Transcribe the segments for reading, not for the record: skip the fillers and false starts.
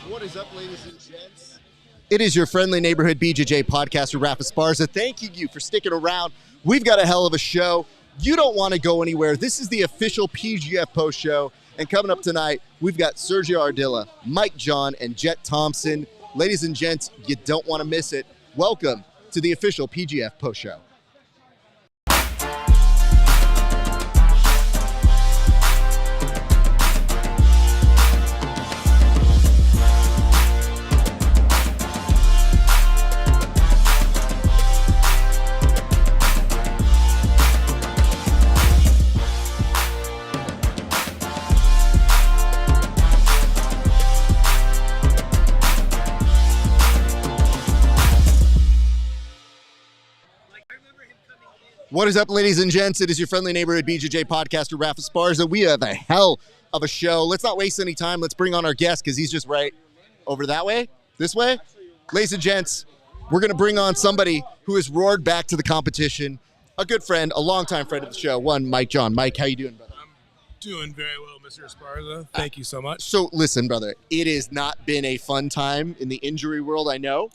What is up, ladies and gents? It is your friendly neighborhood BJJ podcaster, ESPARZA, thanking you for sticking around. We've got a hell of a show. You don't want to go anywhere. This is the official PGF post show. And coming up tonight, we've got Sergio Ardilla, Mike John, and Jet Thompson. Ladies and gents, you don't want to miss it. Welcome to the official PGF post show. What is up, ladies and gents? It is your friendly neighborhood BJJ podcaster, ESPARZA. We have a hell of a show. Let's not waste any time. Let's bring on our guest because he's just right over that way, this way. Ladies and gents, we're going to bring on somebody who has roared back to the competition, a good friend, a longtime friend of the show, Mike John. Mike, how you doing, brother? I'm doing very well, Mr. ESPARZA. Thank you so much. So listen, brother, it has not been a fun time in the injury world, I know.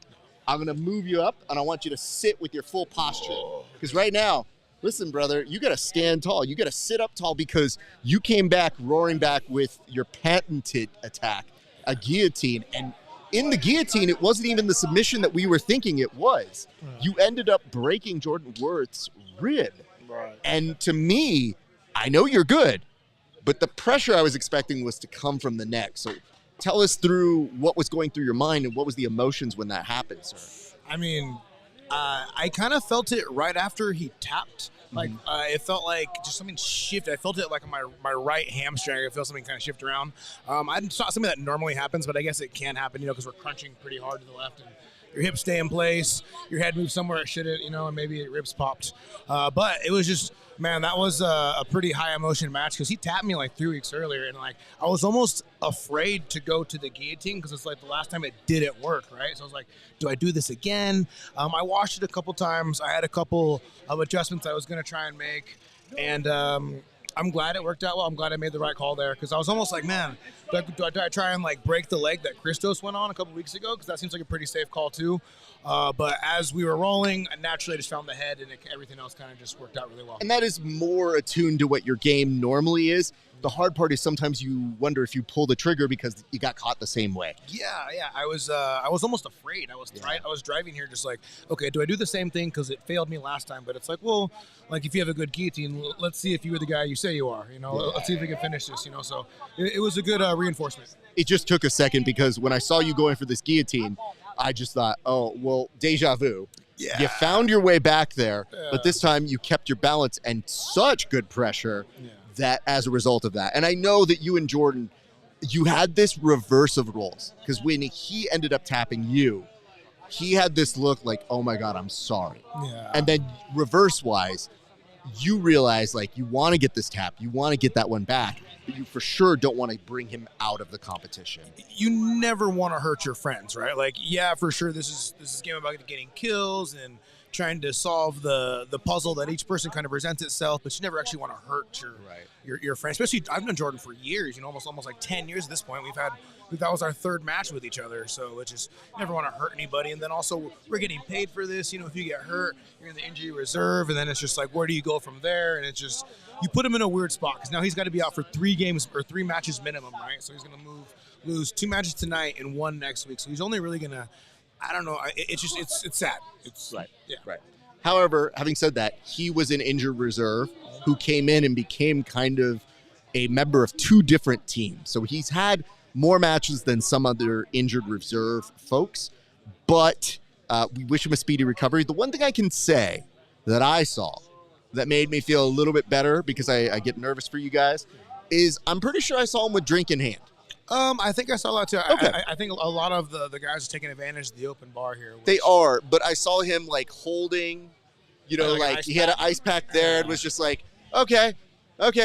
I'm going to move you up, and I want you to sit with your full posture. Because right now, listen, brother, you got to stand tall. You got to sit up tall because you came back roaring back with your patented attack, a guillotine. And in the guillotine, it wasn't even the submission that we were thinking it was. You ended up breaking Jordan Worth's rib. Right. And to me, I know you're good, but the pressure I was expecting was to come from the neck. So tell us through what was going through your mind and what was the emotions when that happened, sir. I mean, I kind of felt it right after he tapped. Like, it felt like just something shifted. I felt it like on my right hamstring. I felt something kind of shift around. It's not something that normally happens, but I guess it can happen, because we're crunching pretty hard to the left. And your hips stay in place. Your head moves somewhere it shouldn't, and maybe your ribs popped. But it was just, man, that was a pretty high emotion match because he tapped me like 3 weeks earlier. And like, I was almost afraid to go to the guillotine because it's like the last time it didn't work, right? So I was like, do I do this again? I watched it a couple times. I had a couple of adjustments I was going to try and make. And I'm glad it worked out well. I'm glad I made the right call there because I was almost like, man, do I try and like break the leg that Christos went on a couple weeks ago? Because that seems like a pretty safe call too. But as we were rolling, naturally I just found the head and everything else kind of just worked out really well. And that is more attuned to what your game normally is. The hard part is sometimes you wonder if you pull the trigger because you got caught the same way. Yeah. I was almost afraid. I was driving here just like, okay, do I do the same thing because it failed me last time? But it's like, well, like if you have a good guillotine, let's see if you were the guy you say you are. Let's see if we can finish this. So it was a good reinforcement. It just took a second because when I saw you going for this guillotine, I just thought, oh, well, deja vu. Yeah. You found your way back there, but this time you kept your balance and such good pressure that as a result of that. And I know that you and Jordan, you had this reverse of roles because when he ended up tapping you, he had this look like, oh my God, I'm sorry. Yeah. And then reverse wise, you realize like you want to get this tap, you want to get that one back, but you for sure don't want to bring him out of the competition. You never want to hurt your friends, right? Like, yeah, for sure. This is a game about getting kills and trying to solve the puzzle that each person kind of presents itself, but you never actually want to hurt your friend. Especially, I've known Jordan for years, almost like 10 years at this point. That was our third match with each other, so it's just you never want to hurt anybody. And then also we're getting paid for this. If you get hurt, you're in the injury reserve, and then it's just like, where do you go from there? And it's just you put him in a weird spot because now he's got to be out for 3 games or 3 matches minimum, right? So he's going to lose 2 matches tonight and 1 next week. So he's only really going to. I don't know. It's sad. It's right. Yeah. Right. However, having said that, he was an injured reserve who came in and became kind of a member of 2 different teams. So he's had more matches than some other injured reserve folks, but we wish him a speedy recovery. The one thing I can say that I saw that made me feel a little bit better because I get nervous for you guys is I'm pretty sure I saw him with drink in hand. I think I saw that too. Okay. I think a lot of the guys are taking advantage of the open bar here. They are, but I saw him like holding, like he had an ice pack there and was just like, okay,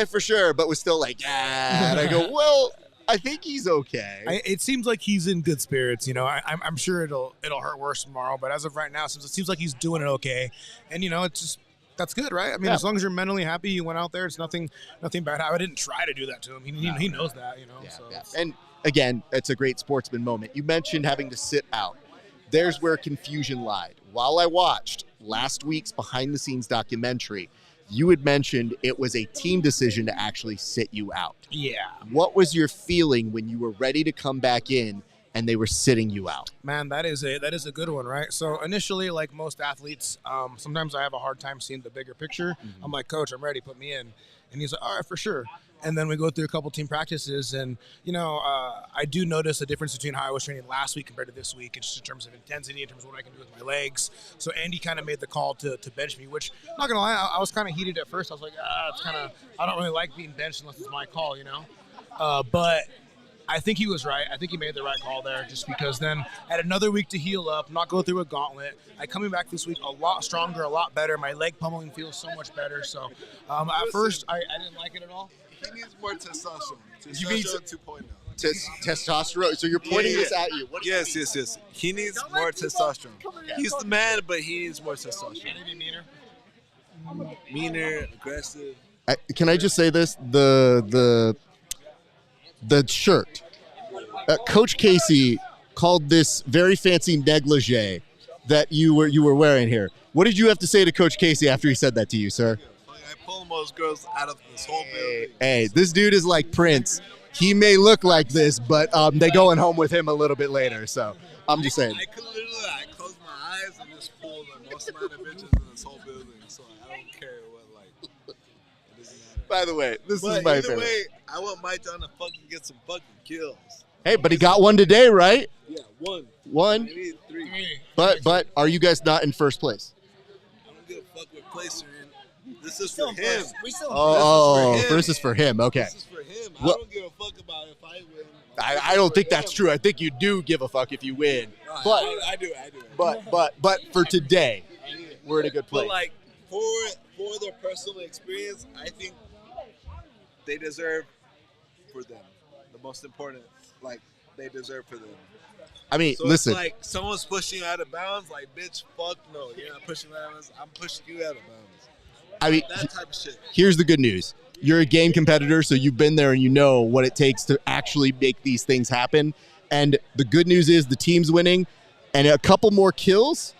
for sure, but was still like, yeah. And I go, well, I think he's okay. It seems like he's in good spirits. I'm sure it'll hurt worse tomorrow, but as of right now, it seems like he's doing it okay. And it's just that's good, right? I mean, as long as you're mentally happy, you went out there. It's nothing bad. I didn't try to do that to him. He knows that, Yeah, So yeah. again, it's a great sportsman moment. You mentioned having to sit out. There's where confusion lied. While I watched last week's behind-the-scenes documentary, you had mentioned it was a team decision to actually sit you out. Yeah. What was your feeling when you were ready to come back in and they were sitting you out? Man, that is a good one, right? So initially, like most athletes, sometimes I have a hard time seeing the bigger picture. I'm like, Coach, I'm ready, put me in. And he's like, all right, for sure. And then we go through a couple team practices, and I do notice a difference between how I was training last week compared to this week, just in terms of intensity, in terms of what I can do with my legs. So Andy kind of made the call to bench me, which, not gonna lie, I was kind of heated at first. I was like, it's kind of, I don't really like being benched unless it's my call, But I think he was right. I think he made the right call there, just because then I had another week to heal up, not go through a gauntlet. I coming back this week a lot stronger, a lot better. My leg pummeling feels so much better. So at first, I didn't like it at all. He needs more testosterone. You mean Testosterone 2.0. Testosterone. So you're pointing this at you. What do you mean? Yes. He needs more testosterone. He's the man, but he needs more testosterone. Can he be meaner? Meaner, aggressive. Can I just say this? The shirt. Coach Casey called this very fancy negligee that you were wearing here. What did you have to say to Coach Casey after he said that to you, sir? I pull most girls out of this whole building. Hey, this dude is like Prince. He may look like this, but they going home with him a little bit later. So I'm just saying. I could literally close my eyes and just pull the most amount of bitches in this whole building. So I don't care what, it doesn't matter. By the way, this But is my either favorite. way, I want Mike John to fucking get some fucking kills. Hey, but he got one today, right? Yeah, one. One. I need three. But are you guys not in first place? I don't give a fuck what place you're in. This is for him. Oh, him. first is for him. Okay. This is for him. I Well- don't give a fuck about if I win. I don't think that's true. I think you do give a fuck if you win. No, But I do. but for today, we're in a good place. But for their personal experience, I think they deserve for them. The most important, they deserve for them. I mean, So listen. it's like someone's pushing you out of bounds, bitch, fuck no. You're not pushing me out of bounds. I'm pushing you out of bounds. I mean, That type of shit. here's the good news. You're a game competitor, so you've been there and you know what it takes to actually make these things happen. And the good news is the team's winning, and a couple more kills,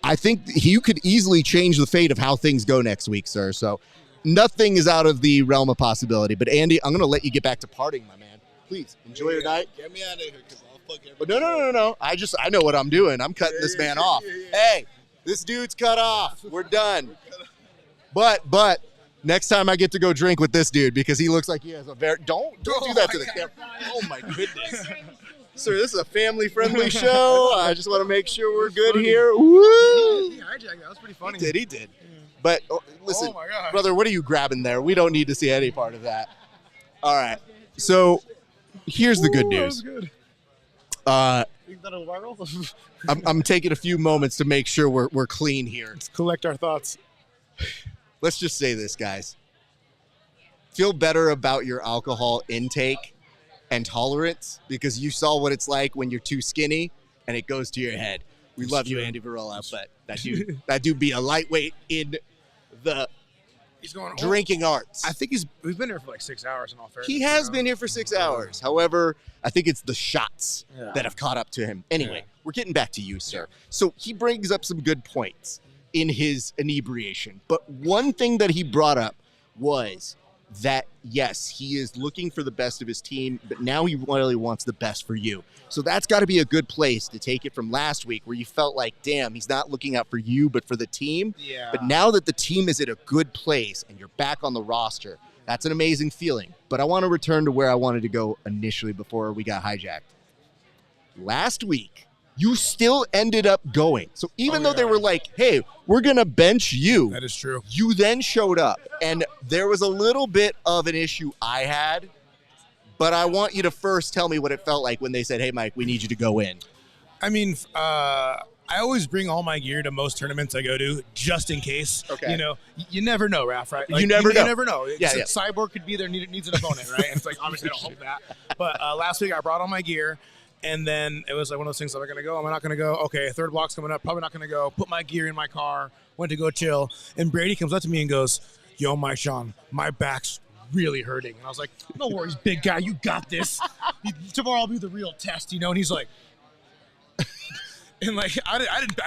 I think you could easily change the fate of how things go next week, sir. So nothing is out of the realm of possibility. But Andy, I'm going to let you get back to partying, my man. Please enjoy your night. Get me out of here because I'll fuck everything. But no. I know what I'm doing. I'm cutting this man off. Yeah. Hey, this dude's cut off. We're done. But next time I get to go drink with this dude because he looks like he has a very don't do that to the camera. Oh my goodness. Sir, this is a family-friendly show. I just want to make sure we're good here. Woo! He hijacked. That was pretty funny. He did. But listen, Oh my gosh. brother, what are you grabbing there? We don't need to see any part of that. All right. So here's the good news. That was good. Think that'll viral? I'm taking a few moments to make sure we're clean here. Let's collect our thoughts. Let's just say this, guys. Feel better about your alcohol intake and tolerance because you saw what it's like when you're too skinny and it goes to your head. We love you, Andy Varela, but that dude be a lightweight in the He's going drinking arts. I think we've been here for 6 hours in all fairness. He has been here for 6 hours. However, I think it's the shots Yeah. that have caught up to him. Anyway, Yeah. we're getting back to you, sir. So he brings up some good points in his inebriation. But one thing that he brought up was that, yes, he is looking for the best of his team, but now he really wants the best for you. So that's got to be a good place to take it from last week where you felt like, damn, he's not looking out for you, but for the team. Yeah. But now that the team is at a good place and you're back on the roster, that's an amazing feeling. But I want to return to where I wanted to go initially before we got hijacked. Last week, you still ended up going. So even though they were like, hey, we're going to bench you, That is true. you then showed up. And there was a little bit of an issue I had, but I want you to first tell me what it felt like when they said, hey, Mike, we need you to go in. I mean, I always bring all my gear to most tournaments I go to, just in case. Okay. You never know, Raph, right? You never know. You never know. Yeah. Cyborg could be there, needs an opponent, right? And it's like, obviously, I don't hope that. But last week, I brought all my gear, and then it was like one of those things, am I going to go? Am I not going to go? Okay, third block's coming up, probably not going to go. Put my gear in my car, went to go chill, and Brady comes up to me and goes, yo, Mike Sean, my back's really hurting. And I was like, no worries, big guy, you got this. tomorrow will be the real test, you know. And he's like, and like I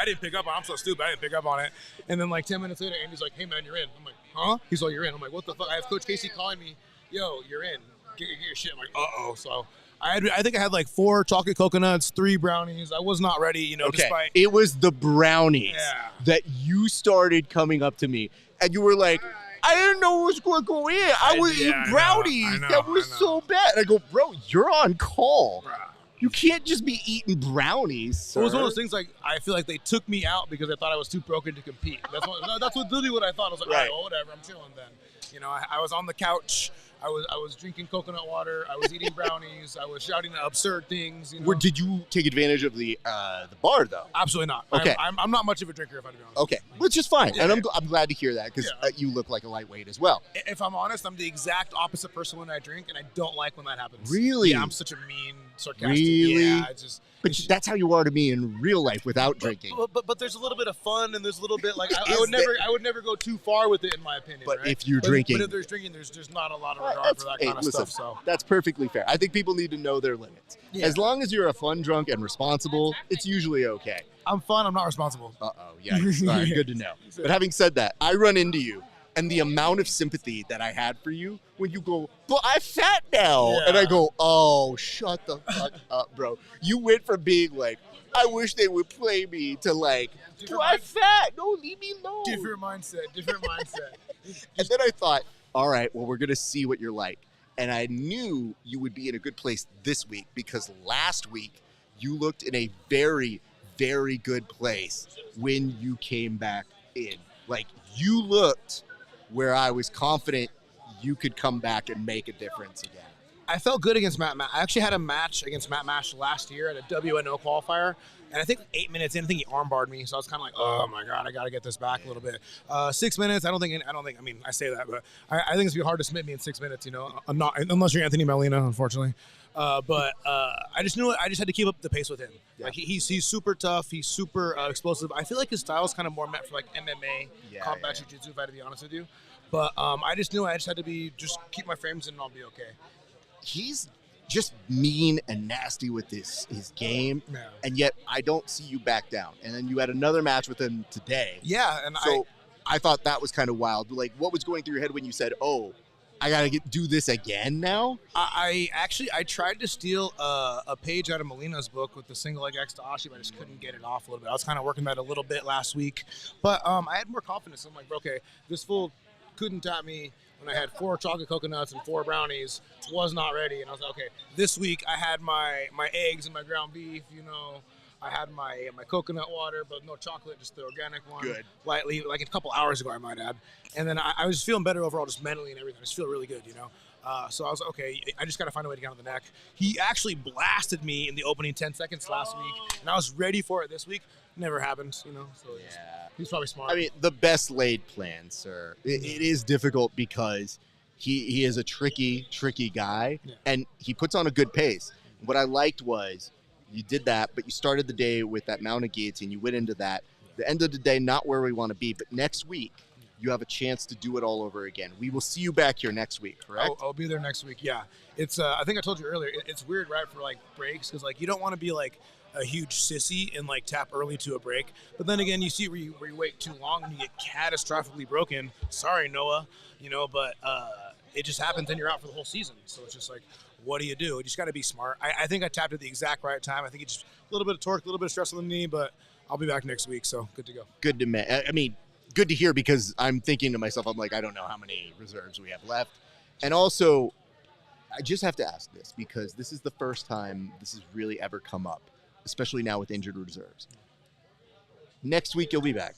didn't pick up on it. I'm so stupid. I didn't pick up on it. And then like 10 minutes later, Andy's like, hey man, you're in. I'm like, huh? He's like, you're in. I'm like, what the fuck? I have Coach Casey calling me, yo, you're in. Get your shit. I'm like, uh-oh. So I think I had like 4 chocolate coconuts, 3 brownies. I was not ready, you know, despite. It was the brownies that you started coming up to me, and you were like, I didn't know what was going to go in. I was eating brownies. That was so bad. And I go, bro, you're on call. Bruh. You can't just be eating brownies, sir. It was one of those things like I feel like they took me out because I thought I was too broken to compete. That's literally what I thought. I was like, all right, well, whatever, I'm chilling then. You know, I was on the couch. I was drinking coconut water. I was eating brownies. I was shouting absurd things. You know? Did you take advantage of the bar though? Absolutely not. Okay. I'm not much of a drinker, if I'm to be honest. Okay, which is fine, and I'm glad to hear that because you look like a lightweight as well. If I'm honest, I'm the exact opposite person when I drink, and I don't like when that happens. Really? Yeah, I'm such a mean, sarcastic. Really? Yeah, But that's how you are to me in real life without drinking. But there's a little bit of fun, and there's a little bit like I would never go too far with it, in my opinion. But right? if you're drinking, but if there's drinking, there's just not a lot of regard for that kind of stuff. So that's perfectly fair. I think people need to know their limits. Yeah. As long as you're a fun drunk and responsible, it's usually okay. I'm fun. I'm not responsible. Yeah. All right, good to know. But having said that, I run into you. And the amount of sympathy that I had for you when you go, but I'm fat now. Yeah. And I go, oh, shut the fuck up, bro. You went from being like, I wish they would play me to like, I'm fat. No, leave me alone. Different mindset. And then I thought, all right, well, we're going to see what you're like. And I knew you would be in a good place this week because last week you looked in a very, very good place when you came back in. Like, you looked where I was confident you could come back and make a difference again. I felt good against Matt Mash. I actually had a match against Matt Mash last year at a WNO qualifier, and I think 8 minutes in, I think he armbarred me, so I was kind of like, oh my god, I got to get this back a little bit. 6 minutes, I mean, I say that, but I think it's gonna be hard to submit me in 6 minutes, you know, I'm not, unless you're Anthony Molina, unfortunately. But I just knew I just had to keep up the pace with him. Yeah. Like he's super tough. He's super explosive. I feel like his style is kind of more meant for like MMA, combat jiu-jitsu, if I had to be honest with you. But I just knew I just had to just keep my frames in and I'll be okay. He's just mean and nasty with his game, and yet I don't see you back down. And then you had another match with him today. Yeah, and so I thought that was kind of wild. Like, what was going through your head when you said, "Oh, I gotta do this again now"? I tried to steal a page out of Molina's book with the single leg X to Ashi, but I just couldn't get it off a little bit. I was kind of working that a little bit last week, but I had more confidence. I'm like, okay, this fool couldn't tap me when I had 4 chocolate coconuts and 4 brownies. Was not ready, and I was like, okay, this week I had my eggs and my ground beef, you know. I had my coconut water, but no chocolate, just the organic one. Good. Lightly, like a couple hours ago, I might add. And then I was feeling better overall, just mentally and everything. I just feel really good, you know. So I was like, okay, I just got to find a way to get on the neck. He actually blasted me in the opening 10 seconds last week, and I was ready for it this week. Never happened, you know. So he's probably smart. I mean, the best laid plans, sir. It is difficult because he is a tricky guy, and he puts on a good pace. What I liked was you did that, but you started the day with that mounted guillotine. You went into that. The end of the day, not where we want to be, but next week, you have a chance to do it all over again. We will see you back here next week, correct? I'll be there next week, yeah. It's I think I told you earlier, it's weird, right, for, like, breaks, because, like, you don't want to be, like, a huge sissy and, like, tap early to a break. But then again, you see where you wait too long and you get catastrophically broken. Sorry, Noah, you know, but it just happens and you're out for the whole season. So it's just like, what do? You just got to be smart. I think I tapped at the exact right time. I think it's just a little bit of torque, a little bit of stress on the knee, but I'll be back next week, so good to go. Good to hear because I'm thinking to myself, I'm like, I don't know how many reserves we have left. And also, I just have to ask this because this is the first time this has really ever come up, especially now with injured reserves. Next week, you'll be back.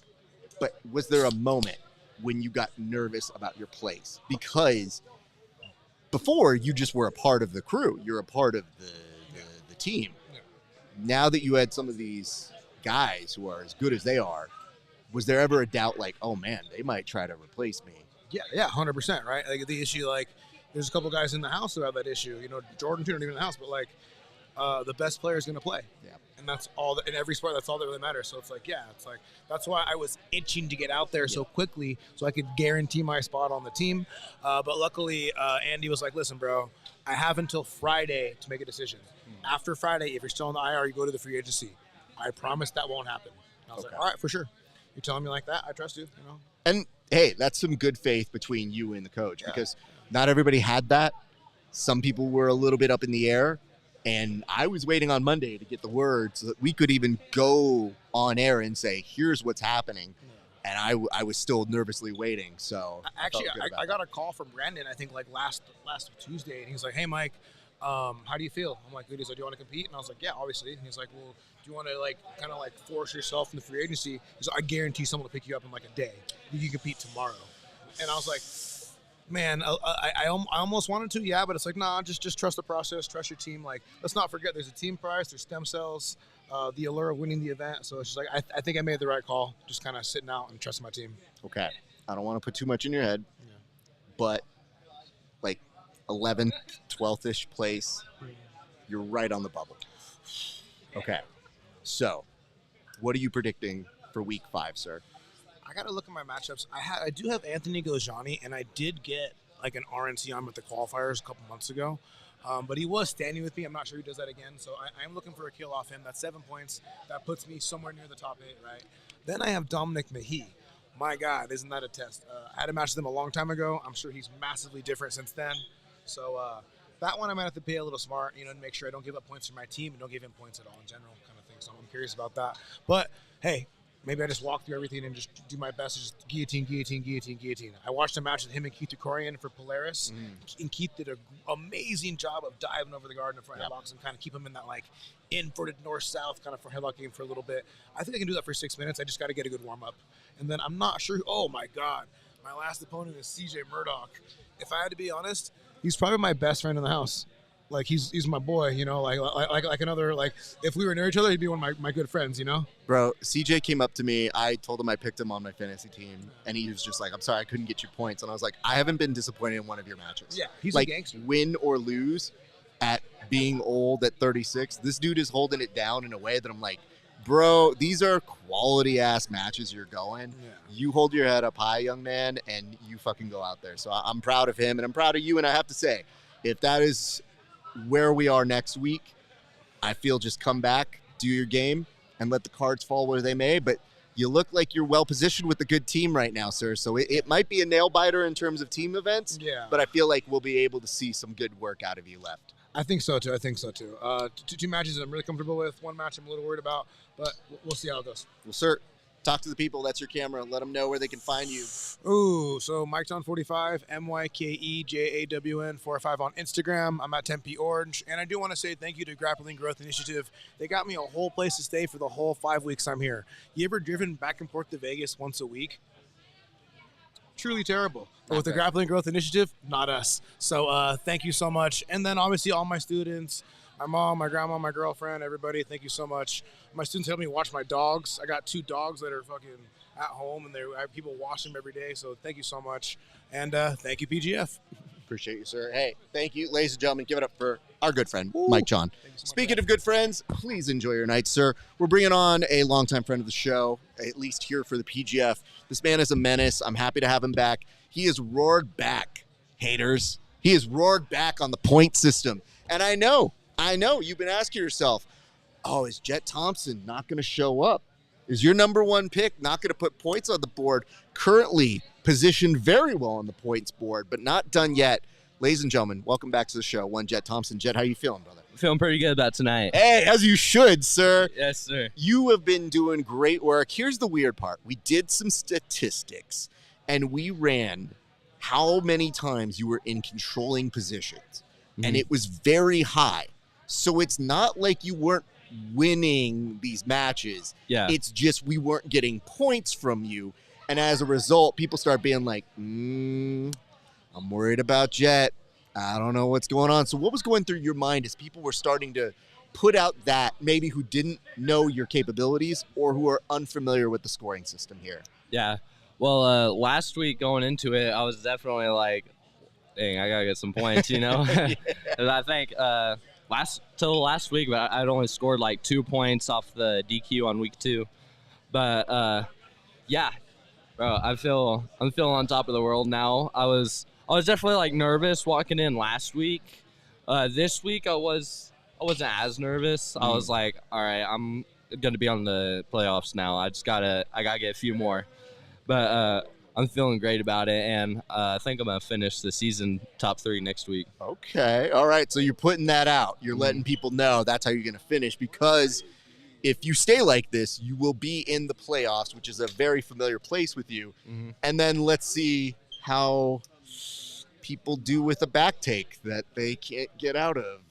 But was there a moment when you got nervous about your place? Because before, you just were a part of the crew. You're a part of the team. Yeah. Now that you had some of these guys who are as good as they are, was there ever a doubt like, oh, man, they might try to replace me? Yeah, 100%, right? Like the issue, like, there's a couple guys in the house who have that issue. You know, Jordan, too, not even in the house, but, like, the best player is going to play. Yeah. And that's all in every sport. That's all that really matters. So it's like, that's why I was itching to get out there so quickly so I could guarantee my spot on the team. But luckily, Andy was like, listen, bro, I have until Friday to make a decision. After Friday, if you're still in the IR, you go to the free agency. I promise that won't happen. And I was like, all right, for sure. You're telling me like that? I trust you, you know? And hey, that's some good faith between you and the coach because not everybody had that. Some people were a little bit up in the air. And I was waiting on Monday to get the word so that we could even go on air and say, here's what's happening. And I was still nervously waiting. So actually, I got a call from Brandon, I think like last Tuesday. And he's like, hey, Mike, how do you feel? I'm like, good. He's like, do you want to compete? And I was like, yeah, obviously. And he's like, well, do you want to like kind of like force yourself in the free agency? He's like, I guarantee someone will pick you up in like a day. You can compete tomorrow. And I was like, man, I almost wanted to, but it's like, nah, just trust the process, trust your team. Like, let's not forget there's a team prize, there's stem cells, the allure of winning the event. So it's just like, I think I made the right call, just kind of sitting out and trusting my team. Okay. I don't want to put too much in your head, but like 11th, 12th-ish place, you're right on the bubble. Okay. So what are you predicting for week 5, sir? I got to look at my matchups. I do have Anthony Gojani, and I did get like an RNC on with the qualifiers a couple months ago. But he was standing with me. I'm not sure he does that again. So I'm looking for a kill off him. That's 7 points. That puts me somewhere near the top 8, right? Then I have Dominic Mahee. My God, isn't that a test? I had a match with him a long time ago. I'm sure he's massively different since then. So that one I might have to play a little smart, to make sure I don't give up points for my team and don't give him points at all in general kind of thing. So I'm curious about that. But, hey, maybe I just walk through everything and just do my best to just guillotine. I watched a match with him and Keith Tukorian for Polaris, and Keith did an amazing job of diving over the guard in the front headlocks and kind of keep him in that like inverted north-south kind of front headlock game for a little bit. I think I can do that for 6 minutes. I just got to get a good warm-up. And then I'm not sure. Oh, my God. My last opponent is CJ Murdoch. If I had to be honest, he's probably my best friend in the house. Like he's my boy, like another, like if we were near each other, he'd be one of my good friends, Bro, CJ came up to me. I told him I picked him on my fantasy team, and he was just like, I'm sorry, I couldn't get you points. And I was like, I haven't been disappointed in one of your matches. Yeah, he's like, a gangster. Win or lose at being old at 36, this dude is holding it down in a way that I'm like, bro, these are quality-ass matches you're going. Yeah. You hold your head up high, young man, and you fucking go out there. So I'm proud of him, and I'm proud of you, and I have to say, if that is where we are next week, I feel just come back, do your game, and let the cards fall where they may. But you look like you're well positioned with a good team right now, sir. So it might be a nail biter in terms of team events. Yeah. But I feel like we'll be able to see some good work out of you left. I think so too. Two matches I'm really comfortable with. One match I'm a little worried about, but we'll see how it goes. Well, sir, talk to the people. That's your camera. Let them know where they can find you. Ooh, so MikeJohn45, MyKEJAWN45 on Instagram. I'm at Tempe Orange. And I do want to say thank you to Grappling Growth Initiative. They got me a whole place to stay for the whole 5 weeks I'm here. You ever driven back and forth to Vegas once a week? Truly terrible. But with the Grappling Growth Initiative, not us. So thank you so much. And then obviously all my students, my mom, my grandma, my girlfriend, everybody, thank you so much. My students help me watch my dogs. I got 2 dogs that are fucking at home, and I have people wash them every day. So thank you so much. And thank you, PGF. Appreciate you, sir. Hey, thank you. Ladies and gentlemen, give it up for our good friend, Mike John. Speaking of good friends, please enjoy your night, sir. We're bringing on a longtime friend of the show, at least here for the PGF. This man is a menace. I'm happy to have him back. He has roared back, haters. He has roared back on the point system. And I know, you've been asking yourself, oh, is Jet Thompson not going to show up? Is your number 1 pick not going to put points on the board? Currently positioned very well on the points board, but not done yet. Ladies and gentlemen, welcome back to the show. One Jet Thompson. Jet, how you feeling, brother? Feeling pretty good about tonight. Hey, as you should, sir. Yes, sir. You have been doing great work. Here's the weird part. We did some statistics, and we ran how many times you were in controlling positions, and it was very high. So it's not like you weren't winning these matches. Yeah. It's just we weren't getting points from you. And as a result, people start being like, I'm worried about Jet. I don't know what's going on. So what was going through your mind as people were starting to put out that maybe who didn't know your capabilities or who are unfamiliar with the scoring system here? Yeah. Well, last week going into it, I was definitely like, dang, I got to get some points, And I think till last week, but I'd only scored like 2 points off the DQ on week 2. But yeah, bro, I'm feeling on top of the world now. I was definitely like nervous walking in last week. This week I wasn't as nervous. I was like, all right, I'm gonna be on the playoffs now. I gotta get a few more. But I'm feeling great about it, and I think I'm gonna finish the season top 3 next week. Okay, all right. So you're putting that out. You're letting people know that's how you're gonna finish, because if you stay like this, you will be in the playoffs, which is a very familiar place with you. And then let's see how people do with a back take that they can't get out of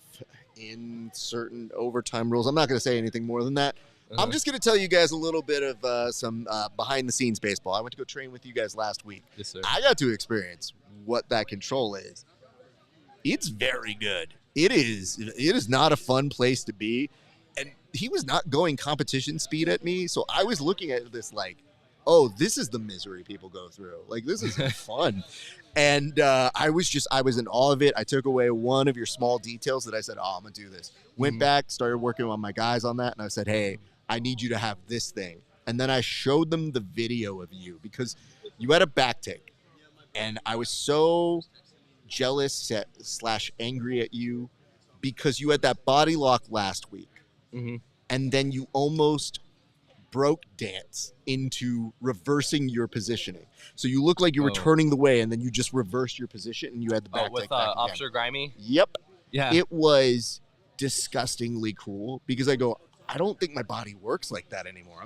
in certain overtime rules. I'm not going to say anything more than that. I'm just going to tell you guys a little bit of some behind-the-scenes baseball. I went to go train with you guys last week. Yes, sir. I got to experience what that control is. It's very good. It is not a fun place to be. And he was not going competition speed at me, so I was looking at this like, oh, this is the misery people go through. Like, this is fun. And I was in awe of it. I took away one of your small details that I said, oh, I'm going to do this. Went back, started working on my guys on that, and I said, hey, I need you to have this thing. And then I showed them the video of you, because you had a back take. And I was so jealous / angry at you because you had that body lock last week. And then you almost broke dance into reversing your positioning. So you look like you were turning the way, and then you just reversed your position, and you had the back with back Officer Grimy? Yep. Yeah. It was disgustingly cool, because I don't think my body works like that anymore.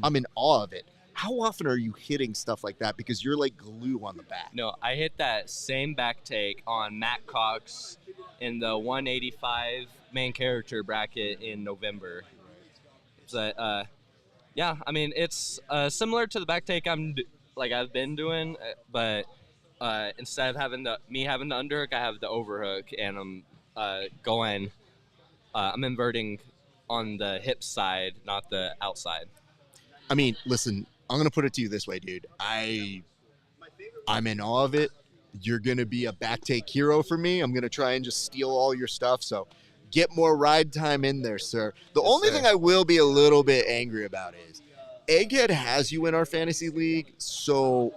I'm in awe of it. How often are you hitting stuff like that? Because you're like glue on the back. No, I hit that same back take on Matt Cox in the 185 main character bracket in November. But yeah, I mean, it's similar to the back take I've been doing, but instead of having the underhook, I have the overhook, and I'm inverting on the hip side, not the outside. I mean, listen, I'm gonna put it to you this way, dude. I'm in awe of it. You're gonna be a back take hero for me. I'm gonna try and just steal all your stuff. So get more ride time in there, sir. The only thing I will be a little bit angry about is Egghead has you in our fantasy league, so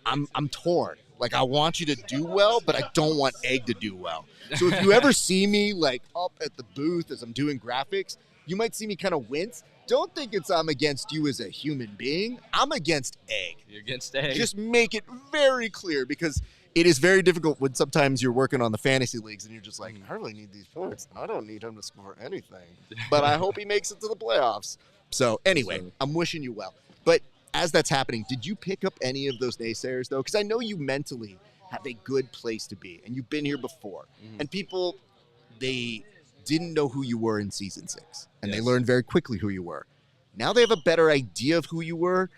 I'm torn. Like, I want you to do well, but I don't want Egg to do well. So if you ever see me like up at the booth as I'm doing graphics, you might see me kind of wince. Don't think I'm against you as a human being. I'm against Egg. You're against Egg. Just make it very clear, because it is very difficult when sometimes you're working on the fantasy leagues and you're just like, I really need these points. I don't need him to score anything, but I hope he makes it to the playoffs. So anyway, I'm wishing you well. But as that's happening, did you pick up any of those naysayers, though? Because I know you mentally have a good place to be, and you've been here before. And people, they didn't know who you were in season 6, and they learned very quickly who you were. Now they have a better idea of who you were,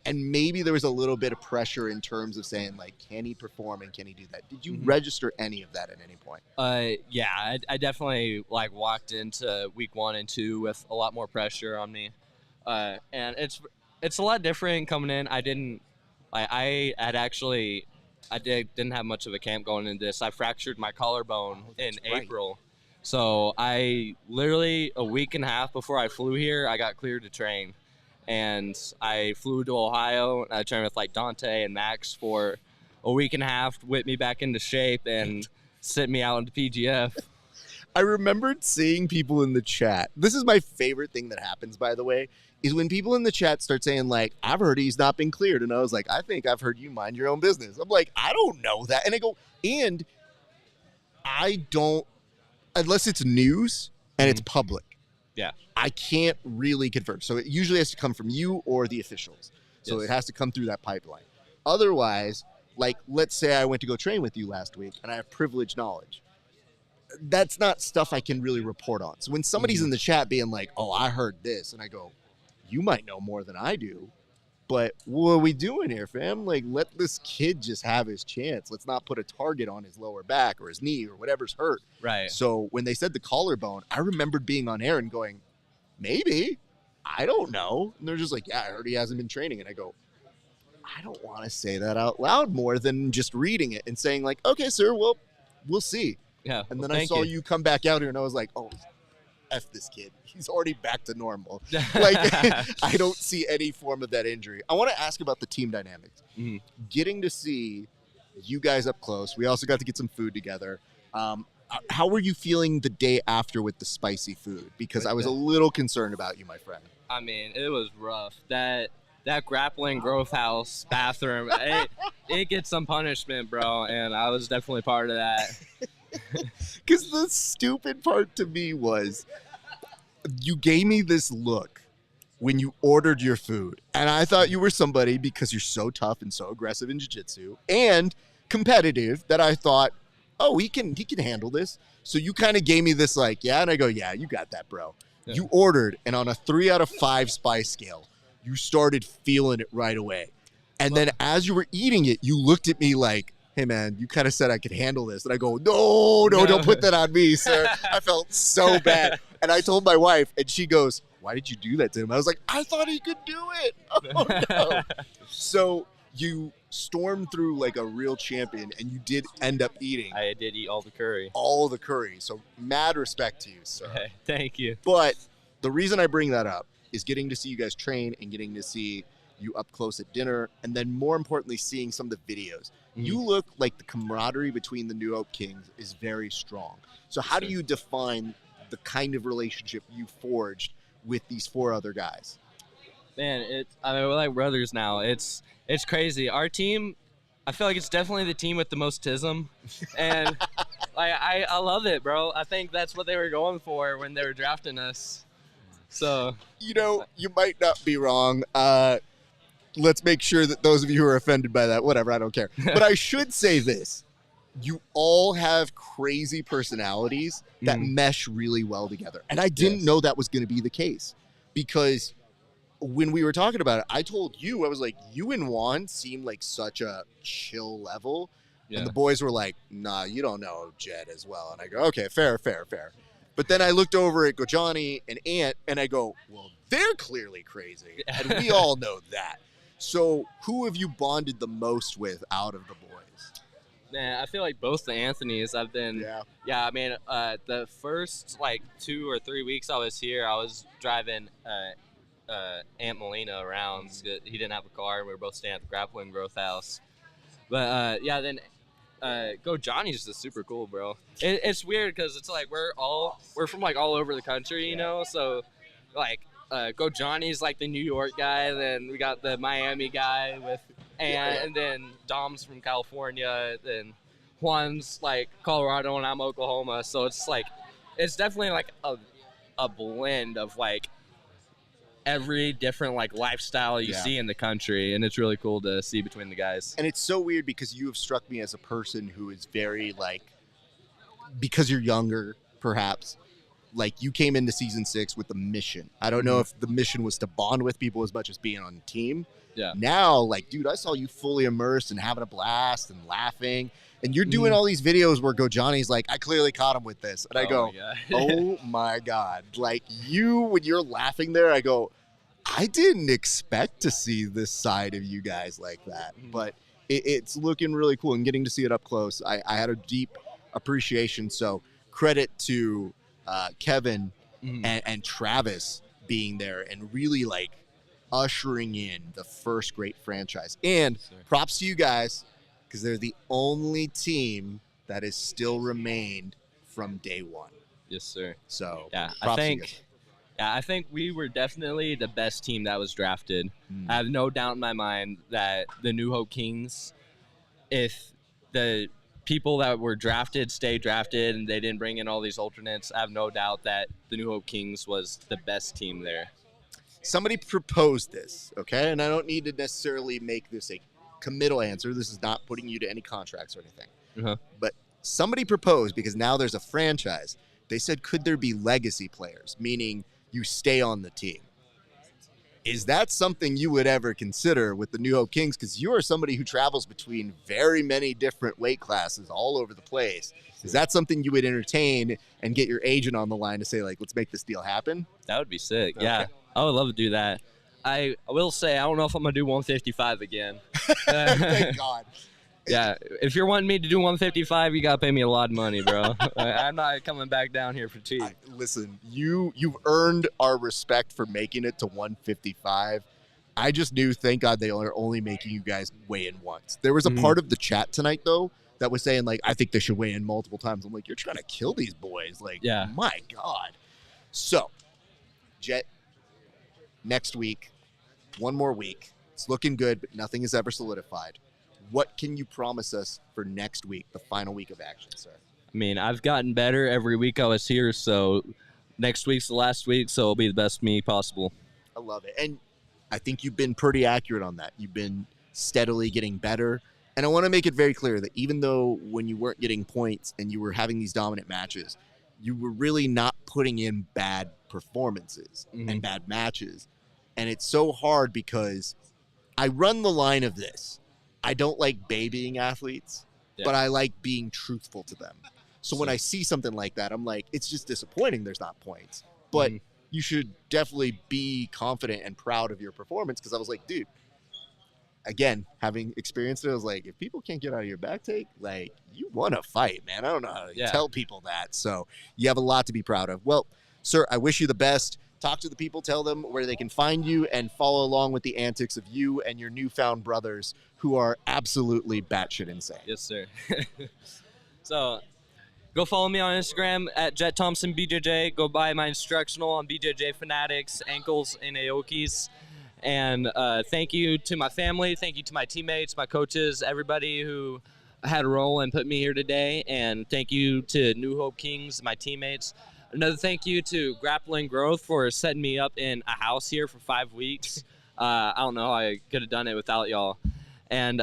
and maybe there was a little bit of pressure in terms of saying, like, can he perform and can he do that? Did you register any of that at any point? Yeah, I definitely walked into week 1 and 2 with a lot more pressure on me, and it's a lot different coming in. I didn't have much of a camp going into this. I fractured my collarbone in April. So I literally, a week and a half before I flew here, I got cleared to train. And I flew to Ohio. I trained with Dante and Max for a week and a half, whipped me back into shape, and sent me out into PGF. I remembered seeing people in the chat. This is my favorite thing that happens, by the way, is when people in the chat start saying, I've heard he's not been cleared. And I was like, I think I've heard you mind your own business. I'm like, I don't know that. And I go, and I don't, unless it's news and it's public. Yeah. I can't really confirm. So it usually has to come from you or the officials. So it has to come through that pipeline. Otherwise, let's say I went to go train with you last week and I have privileged knowledge. That's not stuff I can really report on. So when somebody's in the chat being like, oh, I heard this, and I go, you might know more than I do, but what are we doing here, fam? Let this kid just have his chance. Let's not put a target on his lower back or his knee or whatever's hurt. Right. So when they said the collarbone, I remembered being on air and going, maybe, I don't know. And they're just like, yeah, I heard he hasn't been training. And I go, I don't want to say that out loud more than just reading it and saying okay, sir, well, we'll see. Yeah. And well, then I thank saw you come back out here, and I was like, oh, F this kid. He's already back to normal. Like, I don't see any form of that injury. I want to ask about the team dynamics. Mhm. Getting to see you guys up close. We also got to get some food together. How were you feeling the day after with the spicy food? Because I was a little concerned about you, my friend. I mean, it was rough. That grappling growth house bathroom, it gets some punishment, bro. And I was definitely part of that. Because the stupid part to me was you gave me this look when you ordered your food. And I thought you were somebody, because you're so tough and so aggressive in jiu-jitsu and competitive, that I thought, oh, he can handle this. So you kind of gave me this like, yeah. And I go, yeah, you got that, bro. Yeah. You ordered, and on a 3 out of 5 spice scale, you started feeling it right away. And then as you were eating it, you looked at me like, hey, man, you kind of said I could handle this. And I go, no, don't put that on me, sir. I felt so bad. And I told my wife, and she goes, why did you do that to him? I was like, I thought he could do it. Oh, no. So you stormed through like a real champion, and you did end up eating. I did eat all the curry. All the curry. So mad respect to you, sir. Hey, thank you. But the reason I bring that up is getting to see you guys train and getting to see you up close at dinner, and then more importantly, seeing some of the videos. Mm-hmm. You look like the camaraderie between the New Hope Kings is very strong. So how do you define the kind of relationship you forged with these 4 other guys? Man, we're like brothers now. It's crazy. Our team, I feel like it's definitely the team with the most tism, and I love it, bro. I think that's what they were going for when they were drafting us. So you might not be wrong. Let's make sure that those of you who are offended by that, whatever, I don't care. But I should say this. You all have crazy personalities that mesh really well together. And I didn't know that was going to be the case, because when we were talking about it, I told you, I was like, you and Juan seem like such a chill level. Yeah. And the boys were like, nah, you don't know Jed as well. And I go, okay, fair. But then I looked over at Gojani and Ant, and I go, well, they're clearly crazy. And we all know that. So who have you bonded the most with out of the boys? Man, I feel like both the Anthonys I've been. Yeah. I mean, the first 2 or 3 weeks I was here, I was driving Aunt Molina around. He didn't have a car, and we were both staying at the Grappling Growth House. But then Gojani's just super cool, bro. It's weird because it's like we're from all over the country, you know. So Gojani's like the New York guy, then we got the Miami guy with and then Dom's from California, then Juan's Colorado, and I'm Oklahoma. So it's definitely a blend of every different lifestyle you see in the country, and it's really cool to see between the guys. And it's so weird because you have struck me as a person who is very because you're younger, perhaps. You came into season 6 with a mission. I don't know if the mission was to bond with people as much as being on the team. Yeah. Now, dude, I saw you fully immersed and having a blast and laughing. And you're doing all these videos where Gojani's like, I clearly caught him with this. And I go, oh my God. When you're laughing there, I go, I didn't expect to see this side of you guys like that. But it's looking really cool, and getting to see it up close. I had a deep appreciation. So credit to Kevin and Travis being there and really ushering in the first great franchise. And props to you guys, because they're the only team that has still remained from day one. Yes, sir. So yeah, I think we were definitely the best team that was drafted. I have no doubt in my mind that the New Hope Kings, if the people that were drafted stay drafted and they didn't bring in all these alternates, I have no doubt that the New Hope Kings was the best team there. Somebody proposed this, okay? And I don't need to necessarily make this a committal answer. This is not putting you to any contracts or anything. But somebody proposed, because now there's a franchise. They said, could there be legacy players, meaning you stay on the team? Is that something you would ever consider with the New Hope Kings? Because you are somebody who travels between very many different weight classes all over the place. Is that something you would entertain and get your agent on the line to say, let's make this deal happen? That would be sick. Okay. Yeah, I would love to do that. I will say, I don't know if I'm going to do 155 again. Thank God. Yeah, if you're wanting me to do 155, you gotta pay me a lot of money, bro. I'm not coming back down here for cheap. Listen, you've earned our respect for making it to 155. I just knew, thank God, they are only making you guys weigh in once. There was a part of the chat tonight, though, that was saying, like, I think they should weigh in multiple times. I'm like, you're trying to kill these boys. Like, yeah. My God. So, Jet, next week, one more week. It's looking good, but nothing is ever solidified. What can you promise us for next week, the final week of action, sir? I mean, I've gotten better every week I was here, so next week's the last week, so it'll be the best me possible. I love it. And I think you've been pretty accurate on that. You've been steadily getting better. And I want to make it very clear that even though when you weren't getting points and you were having these dominant matches, you were really not putting in bad performances and bad matches. And it's so hard because I run the line of this. I don't like babying athletes, but I like being truthful to them. So when I see something like that, I'm like, it's just disappointing there's not points. But you should definitely be confident and proud of your performance, because I was like, dude, again, having experienced it, I was like, if people can't get out of your back take, like, you want to fight, man. I don't know how to tell people that. So you have a lot to be proud of. Well, sir, I wish you the best. Talk to the people, tell them where they can find you, and follow along with the antics of you and your newfound brothers who are absolutely batshit insane. Yes, sir. So go follow me on Instagram at JetThompsonBJJ. Go buy my instructional on BJJ Fanatics, ankles, and Aokis. And thank you to my family. Thank you to my teammates, my coaches, everybody who had a role and put me here today. And thank you to New Hope Kings, my teammates. Another thank you to Grappling Growth for setting me up in a house here for 5 weeks. I don't know how I could have done it without y'all. And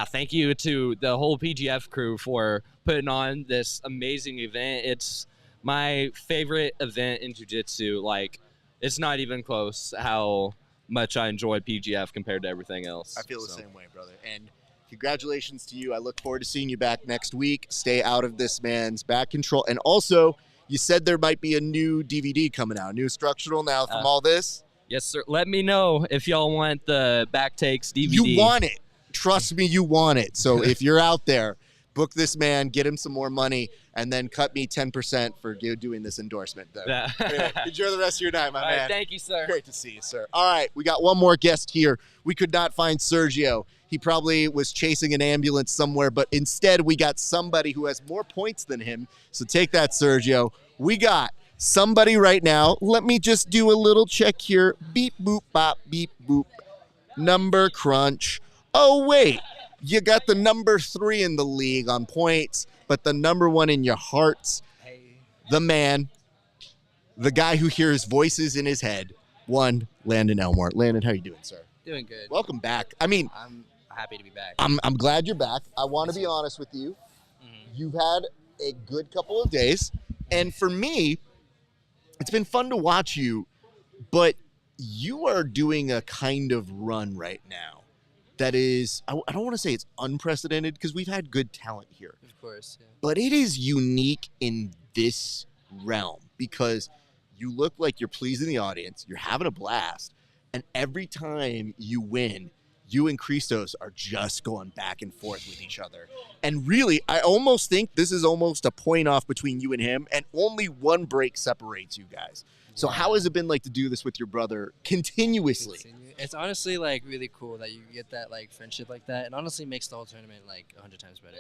thank you to the whole PGF crew for putting on this amazing event. It's my favorite event in jiu-jitsu. Like, it's not even close how much I enjoy PGF compared to everything else. I feel the same way, brother. And congratulations to you. I look forward to seeing you back next week. Stay out of this man's back control. And also, you said there might be a new DVD coming out, a new instructional now from all this. Yes, sir. Let me know if y'all want the Back Takes DVD. You want it. Trust me, you want it. So if you're out there, book this man, get him some more money, and then cut me 10% for doing this endorsement. Anyway, enjoy the rest of your night, my man. Right, thank you, sir. Great to see you, sir. All right, we got one more guest here. We could not find Sergio. He probably was chasing an ambulance somewhere, but instead we got somebody who has more points than him. So take that, Sergio. We got somebody right now. Let me just do a little check here. Beep, boop, bop, beep, boop. Number crunch. Oh, wait. You got the number 3 in the league on points, but the number 1 in your hearts. The man, the guy who hears voices in his head. One, Landon Elmore. Landon, how you doing, sir? Doing good. Welcome back. I mean, I'm happy to be back. I'm glad you're back. I want to be honest with you. You've had a good couple of days. And for me, it's been fun to watch you, but you are doing a kind of run right now that is, I don't want to say it's unprecedented, because we've had good talent here. Of course, yeah. But it is unique in this realm, because you look like you're pleasing the audience, you're having a blast, and every time you win, you and Christos are just going back and forth with each other. And really, I almost think this is almost a point off between you and him, and only one break separates you guys. So how has it been like to do this with your brother continuously? It's honestly like really cool that you get that like friendship like that. It honestly makes the whole tournament like 100 times better.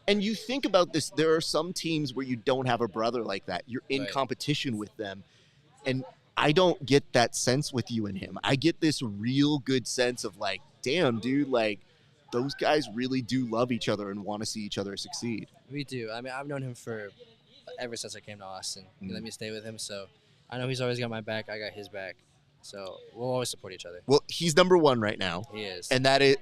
And you think about this, there are some teams where you don't have a brother like that. You're in competition with them. And I don't get that sense with you and him. I get this real good sense of like, damn, dude, like those guys really do love each other and want to see each other succeed. We do. I mean, I've known him for ever since I came to Austin. He let me stay with him, so I know he's always got my back. I got his back. So we'll always support each other. Well, he's number 1 right now. He is. And that is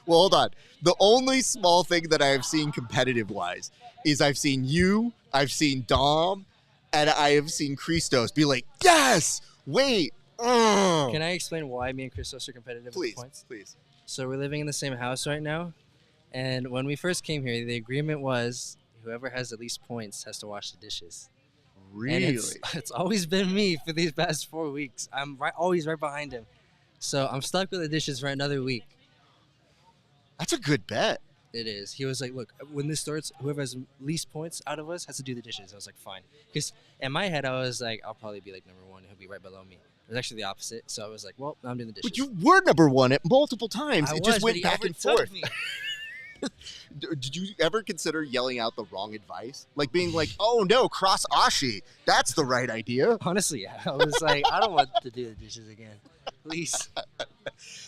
well, hold on. The only small thing that I have seen competitive-wise is I've seen you, I've seen Dom, and I have seen Christos be like, yes, wait. Can I explain why me and Christos are competitive with points? Please. So we're living in the same house right now. And when we first came here, the agreement was whoever has the least points has to wash the dishes. Really? And it's always been me for these past 4 weeks. I'm always right behind him. So I'm stuck with the dishes for another week. That's a good bet. It is. He was like, look, when this starts, whoever has least points out of us has to do the dishes. I was like, fine. Because in my head, I was like, I'll probably be like number one. He'll be right below me. It was actually the opposite. So I was like, well, I'm doing the dishes. But you were number one at multiple times. I It was, just but went he back and overtook forth. me. Did you ever consider yelling out the wrong advice? Like being like, oh no, cross Ashi. That's the right idea. Honestly, yeah. I was like, I don't want to do the dishes again. Please.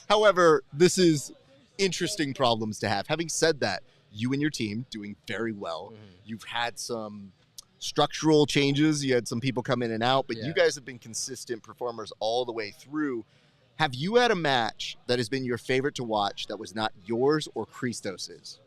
However, this is interesting problems to have. Having said that, you and your team doing very well. Mhm. You've had some structural changes. You had some people come in and out, but Yeah. you guys have been consistent performers all the way through. Have you had a match that has been your favorite to watch that was not yours or Christos's?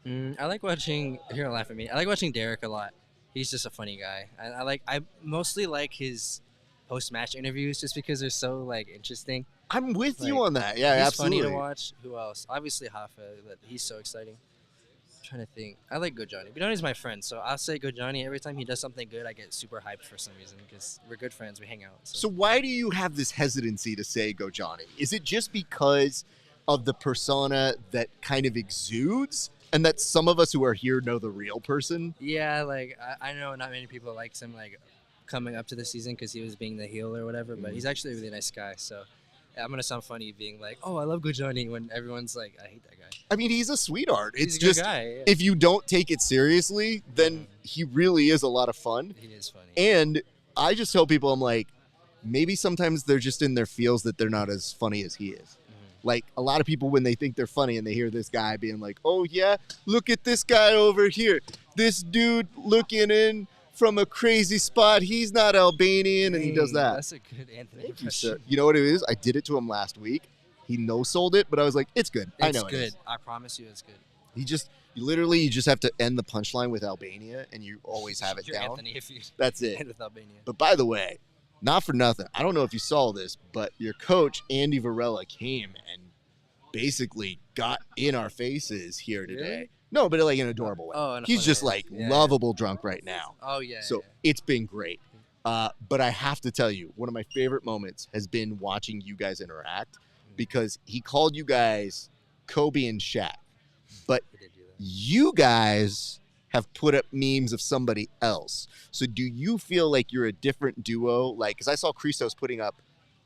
I like watching. You're gonna laugh at me. I like watching Derek a lot. He's just a funny guy. I mostly like his post-match interviews just because they're so like interesting. I'm with you Like, on that. Yeah, He's absolutely. funny to watch. Who else? Obviously Hafa. He's so exciting. I'm trying to think. I like Gojani. Gojani's my friend, so I'll say Gojani. Every time he does something good, I get super hyped for some reason because we're good friends. We hang out. So why do you have this hesitancy to say Gojani? Is it just because of the persona that kind of exudes and that some of us who are here know the real person? yeah, like I know not many people likes him like coming up to the season because he was being the heel or whatever, but he's actually a really nice guy. So I'm gonna sound funny being like, oh, I love Gojani when everyone's like, I hate that guy. I mean, he's a sweetheart. He's It's a good just guy. Yeah. if you don't take it seriously, then he really is a lot of fun. He is funny. And I just tell people, I'm like, maybe sometimes they're just in their feels that they're not as funny as he is. Like a lot of people, when they think they're funny and they hear this guy being like, oh yeah, look at this guy over here. This dude looking in from a crazy spot. He's not Albanian, and he does that. That's a good Anthony Thank you, impression. sir. You know what it is? I did it to him last week. He no-sold it, but I was like, it's good. I know It's it good. is. I promise you, it's good. You just have to end the punchline with Albania, and you always have it You're down. Anthony if you That's it. end with Albania. But by the way, not for nothing, I don't know if you saw this, but your coach, Andy Varela, came and basically got in our faces here today. Really? No, but like in an adorable way. Oh, in a He's funny just way. like Yeah, lovable drunk right now. Oh yeah. So it's been great. But I have to tell you, one of my favorite moments has been watching you guys interact because he called you guys Kobe and Shaq. But He did do that. you guys have put up memes of somebody else. So do you feel like you're a different duo? Like, because I saw Christos putting up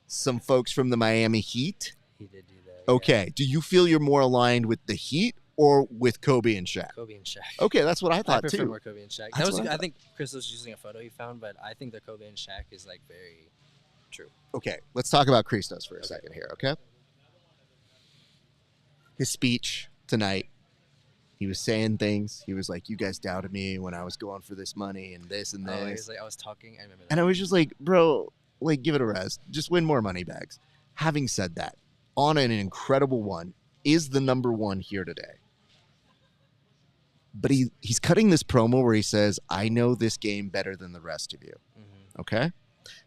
some folks from the Miami Heat. He did do that. yeah. Okay. Do you feel you're more aligned with the Heat or with Kobe and Shaq? Kobe and Shaq. Okay, that's what I I thought prefer too. more Kobe and Shaq. That's That was, what I I thought. think Chris was using a photo he found, but I think the Kobe and Shaq is like very true. Okay, let's talk about Christos for a second here, okay? His speech tonight, he was saying things. He was like, you guys doubted me when I was going for this money and this and Oh, he this. was like, I was talking. I remember that. And I was just like, bro, like, give it a rest. Just win more money bags. Having said that, on an incredible one, is the number one here today. But he's cutting this promo where he says, I know this game better than the rest of you. Mhm. Okay?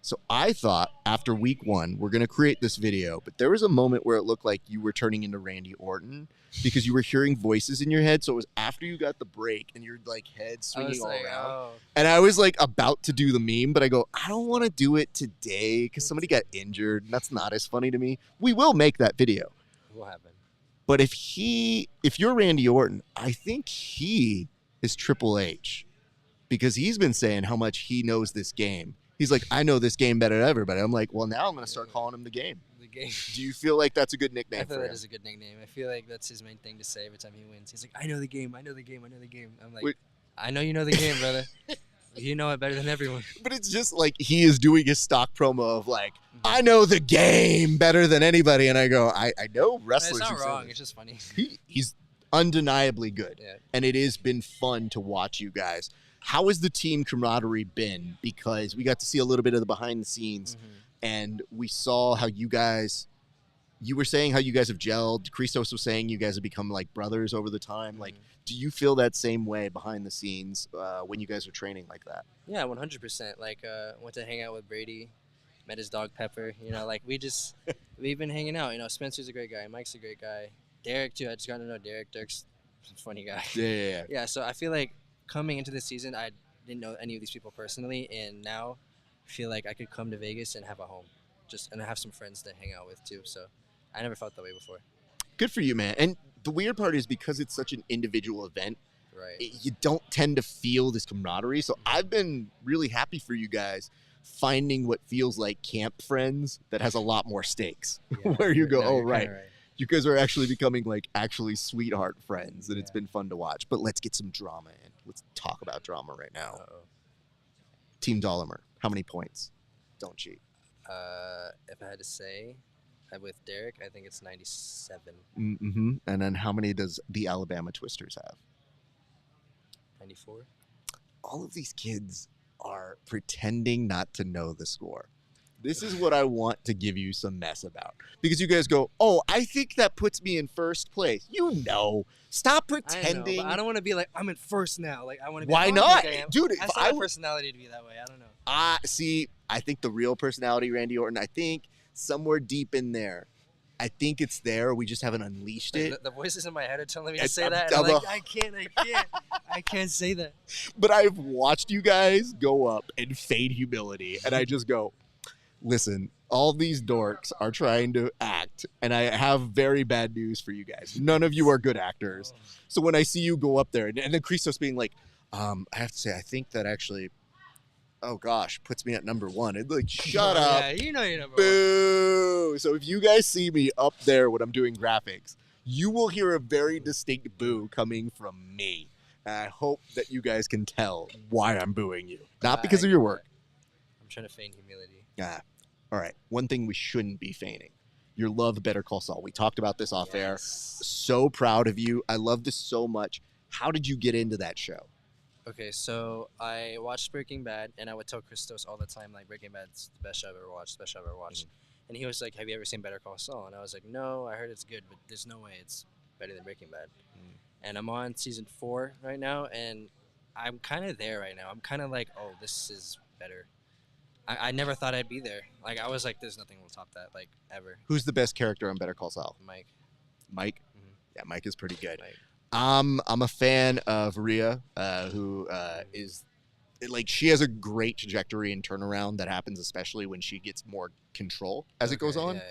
So I thought after week one, we're going to create this video, but there was a moment where it looked like you were turning into Randy Orton because you were hearing voices in your head. So it was after you got the break and your like head I swinging was all like, around. oh. And I was like about to do the meme, but I go, I don't want to do it today because somebody got injured. And that's not as funny to me. We will make that video. What happened? But if you're Randy Orton, I think he is Triple H because he's been saying how much he knows this game. He's like, I know this game better than everybody. I'm like, well, now I'm going to start calling him the game. The game. Do you feel like that's a good I nickname feel for that him? is a good nickname. I feel like that's his main thing to say every time he wins. He's like, I know the game. I know the game. I know the game. I'm like, Wait. I know you know the game, brother. You know it better than everyone. But it's just like he is doing his stock promo of like, Mm-hmm. I know the game better than anybody. And I go, I know wrestlers. It's who not say wrong. this. It's just funny. He's undeniably good. Yeah. And it has been fun to watch you guys. How has the team camaraderie been? Because we got to see a little bit of the behind the scenes and we saw how you were saying how you guys have gelled. Christos was saying you guys have become like brothers over the time. Like, do you feel that same way behind the scenes when you guys are training like that? Yeah, 100%. Like, went to hang out with Brady, met his dog Pepper. You know, like we've been hanging out. You know, Spencer's a great guy. Mike's a great guy. Derek too. I just got to know Derek. Derek's a funny guy. Yeah. Yeah. So I feel like coming into this season, I didn't know any of these people personally, and now I feel like I could come to Vegas and have a home, and I have some friends to hang out with too. So I never felt that way before. Good for you, man. And the weird part is because it's such an individual event, Right. you don't tend to feel this camaraderie. So I've been really happy for you guys finding what feels like camp friends that has a lot more stakes. Yeah, Where you go, no, oh, you're right. kinda You guys are actually becoming like actually sweetheart friends, and it's Yeah. been fun to watch. But let's get some drama in. Let's talk about drama right now. Uh-oh. Team Dollimer, how many points? Don't cheat. If I had to say, with Derek, I think it's 97, Mm-hmm. And then how many does the Alabama Twisters have? 94. All of these kids are pretending not to know the score. This is what I want to give you some mess about. Because you guys go, oh, I think that puts me in first place. You know. Stop pretending. I know, but I don't want to be like, I'm in first now. Like, I want to be Why like, not? I am. Dude, if I still I have w- personality to be that way. I don't know. See, I think the real personality, Randy Orton, I think somewhere deep in there, I think it's there. We just haven't unleashed Like, it. the voices in my head are telling me to It's- say I'm that. And I'm double- like, I can't say that. But I've watched you guys go up and fade humility, and I just go, listen, all these dorks are trying to act, and I have very bad news for you guys. None of you are good actors. So when I see you go up there, and then Christos being like, I have to say, I think that actually, oh gosh, puts me at number one. And like, shut up. Yeah, you know you're number one. Boo. So if you guys see me up there when I'm doing graphics, you will hear a very distinct boo coming from me. And I hope that you guys can tell why I'm booing you. Not because of your work. I'm trying to feign humility. Ah, all right. One thing we shouldn't be feigning. Your love of Better Call Saul. We talked about this off air. Yes. So proud of you. I love this so much. How did you get into that show? Okay, so I watched Breaking Bad, and I would tell Christos all the time, like, Breaking Bad's the best show I've ever watched, best show I've ever watched. And he was like, have you ever seen Better Call Saul? And I was like, no, I heard it's good, but there's no way it's better than Breaking Bad. And I'm on season 4 right now, and I'm kind of there right now. I'm kind of like, oh, this is better. I never thought I'd be there. Like, I was like, there's nothing will top that, like, ever. Who's the best character on Better Call Saul? Mike. Mike? Mhm. Yeah, Mike is pretty good. Mike. I'm a fan of Rhea, who is like, she has a great trajectory and turnaround that happens, especially when she gets more control as it goes Okay, on.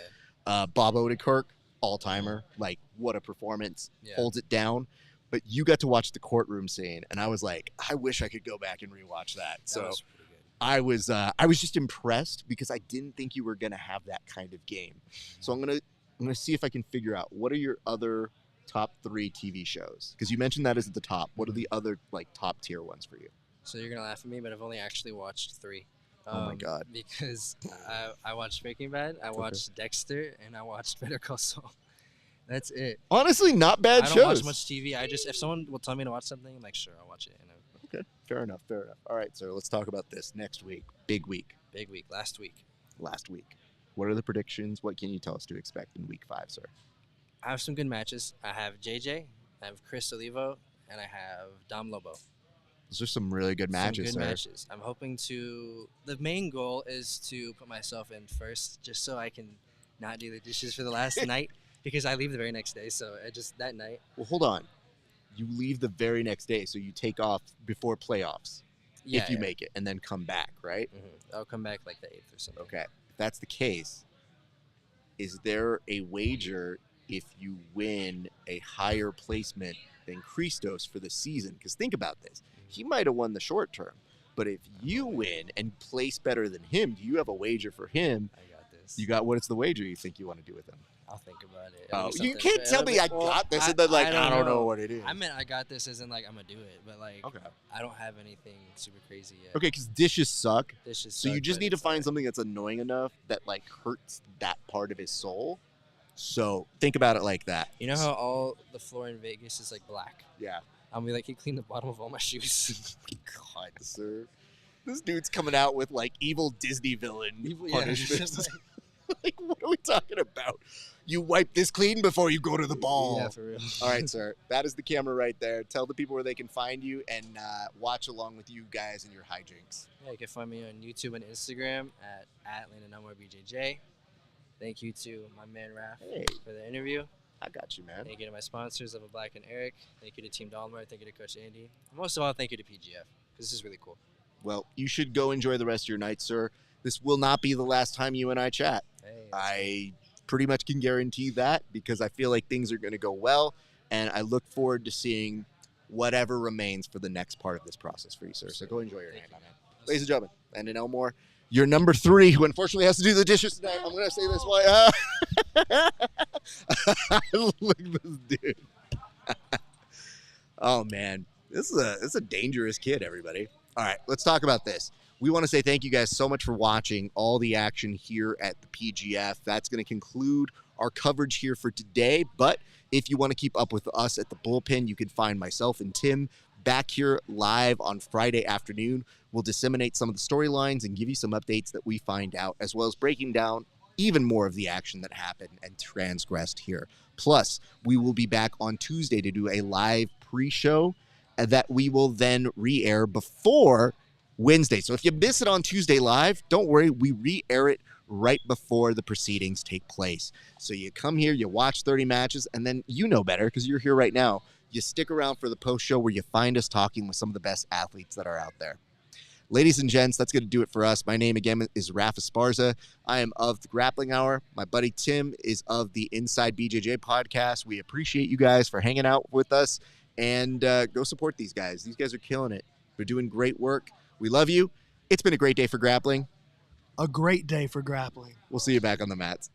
yeah. Bob Odenkirk, all timer, like what a performance, Yeah. holds it down. But you got to watch the courtroom scene, and I was like, I wish I could go back and rewatch that. That So was pretty good. I was just impressed because I didn't think you were gonna have that kind of game. So I'm gonna see if I can figure out what are your other top 3 TV shows, because you mentioned that as at the top. What are the other like top tier ones for you? So you're gonna laugh at me, but I've only actually watched 3. Oh my God. Because I watched Breaking Bad, I watched Dexter, and I watched Better Call Saul. That's it. Honestly, not bad I don't shows. watch much TV. I just, if someone will tell me to watch something, I'm like, sure, I'll watch it. You know, Okay, fair enough. All right, so let's talk about this next week. Big week, big week, last week. last week. What are the predictions? What can you tell us to expect in week 5, sir? I have some good matches. I have JJ, I have Chris Olivo, and I have Dom Lobo. Those are some really good matches, Some good sir. matches. I'm hoping to. The main goal is to put myself in first, just so I can not do the dishes for the last night, because I leave the very next day. So I just that night. Well, hold on. You leave the very next day, so you take off before playoffs Yeah, if you yeah. make it, and then come back, right? I'll come back like the 8th or something. Okay. If that's the case, is there a wager if you win a higher placement than Christos for the season? Because think about this. He might have won the short term, but if you win and place better than him, do you have a wager for him? I got this. You got, what's the wager you think you want to do with him? I'll think about it. Oh, It'll be you something- can't tell me I well, got this and then like, I don't know what it is. I meant I got this as in like I'm gonna do it, but like Okay. I don't have anything super crazy yet. Okay, because dishes suck. This is So you just need to find something that's annoying enough that like hurts that part of his soul. So think about it like that. You know how all the floor in Vegas is like black? Yeah. I'll be like, he cleaned the bottom of all my shoes. God, sir. This dude's coming out with like evil Disney villain punishments. Like, what are we talking about? You wipe this clean before you go to the ball. Yeah, for real. All right, sir. That is the camera right there. Tell the people where they can find you and watch along with you guys and your hijinks. Yeah, you can find me on YouTube and Instagram at LandonBJJ. Thank you to my man Raph Hey. for the interview. I got you, man. Thank you to my sponsors, Eva Black and Eric. Thank you to Team Dolmar. Thank you to Coach Andy. And most of all, thank you to PGF, because this is really cool. Well, you should go enjoy the rest of your night, sir. This will not be the last time you and I chat. Hey, I pretty much can guarantee that because I feel like things are going to go well, and I look forward to seeing whatever remains for the next part of this process for you, sir. So go enjoy your hand, man. Ladies and gentlemen, Landon Elmore, you're number 3, who unfortunately has to do the dishes tonight. I'm going to say this while look at this dude. Oh, man. This is a dangerous kid, everybody. All right, let's talk about this. We want to say thank you guys so much for watching all the action here at the PGF. That's going to conclude our coverage here for today. But if you want to keep up with us at the Bullpen, you can find myself and Tim back here live on Friday afternoon. We'll disseminate some of the storylines and give you some updates that we find out, as well as breaking down even more of the action that happened and transgressed here. Plus, we will be back on Tuesday to do a live pre-show that we will then re-air before Wednesday. So if you miss it on Tuesday live, don't worry, we re-air it right before the proceedings take place. So you come here, you watch 30 matches, and then you know better because you're here right now. You stick around for the post-show where you find us talking with some of the best athletes that are out there. Ladies and gents, that's going to do it for us. My name again is ESPARZA. I am of the Grappling Hour. My buddy Tim is of the Inside BJJ podcast. We appreciate you guys for hanging out with us, and go support these guys. These guys are killing it. They're doing great work. We love you. It's been a great day for grappling. A great day for grappling. We'll see you back on the mats.